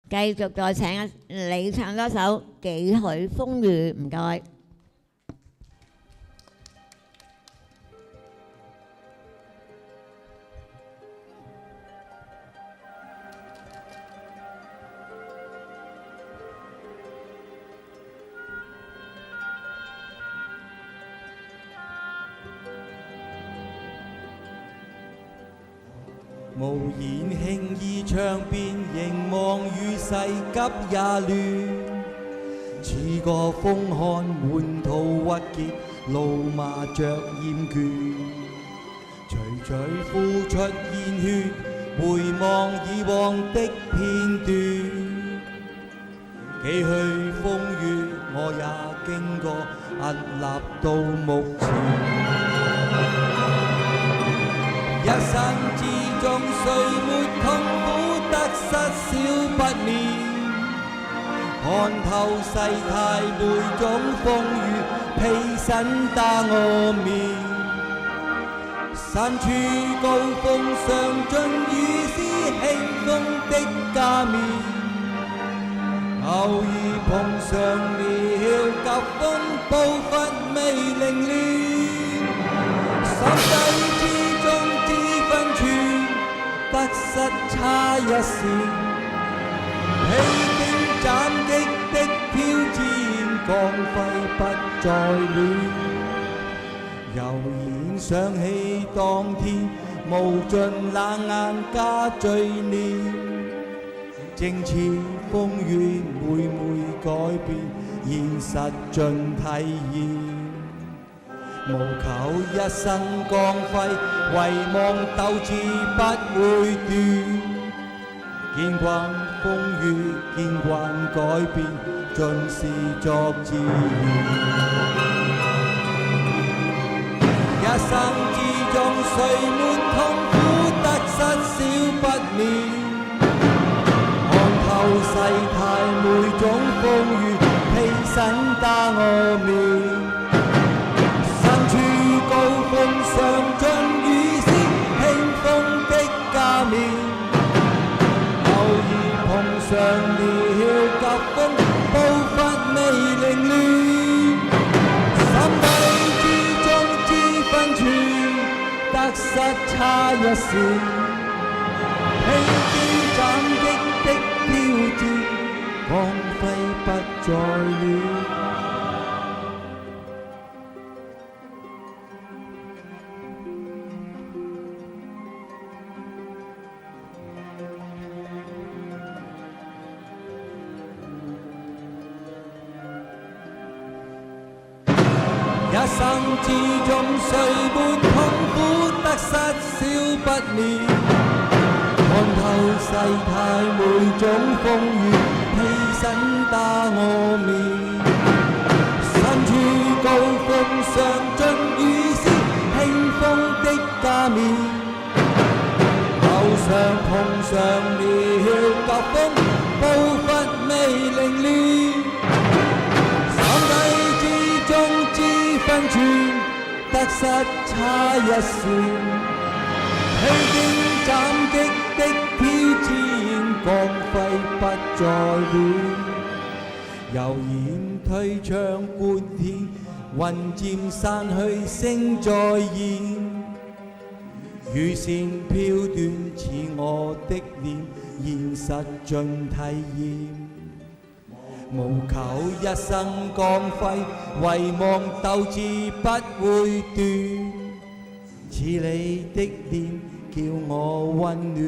繼續再請你唱多首《幾許風雨》，唔該。無言輕易唱遍，凝望與世急也亂。似個風寒滿途鬱結，怒罵着厭倦。徐徐付出熱血，回望以往的片段。幾許風雨，我也經過，屹立到目前。一生之中，誰沒痛苦得失少不免？看透世態每種風雨，披身打我面。身處高峰上，盡如是輕風的加冕。偶爾碰上了急風，步伐未凌亂。心底之中知分寸，得失差一線。披荊斬棘的挑戰，光輝不再戀。悠然想起當天，無盡冷眼加罪孽。正似風雨每每改變，現實盡體驗。無求一生光輝，唯望鬥志不會斷。見慣風雨，見慣改變，盡是作自然。一生之中，誰沒痛苦得失少不免？看透世態每種風雨，披身打我面。高峰上盡如是輕風的加冕。偶爾碰上了急風，步伐未凌亂。心底之中知分寸，得失差一線。披荊斬棘的挑戰，光輝不再戀。一生之中，誰沒痛苦得失少不免？看透世態每種風雨，披身打我面。身處高峰上，盡如是輕風的加冕。路上碰上了急風，步伐未凌亂。分寸得失差一線，披荊斬棘的挑戰，光輝不再戀。悠然退場觀天，雲漸散去星再現。雨線飄斷似我的臉，現實盡體驗。無求一生光輝，唯望鬥志不會斷。似你的臉叫我溫暖，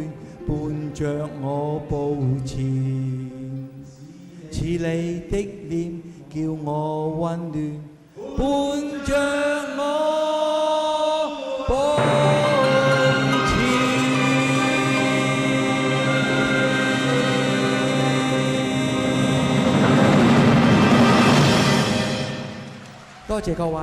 伴着我步前。似你的臉叫我溫暖，伴着我步前。多謝各位。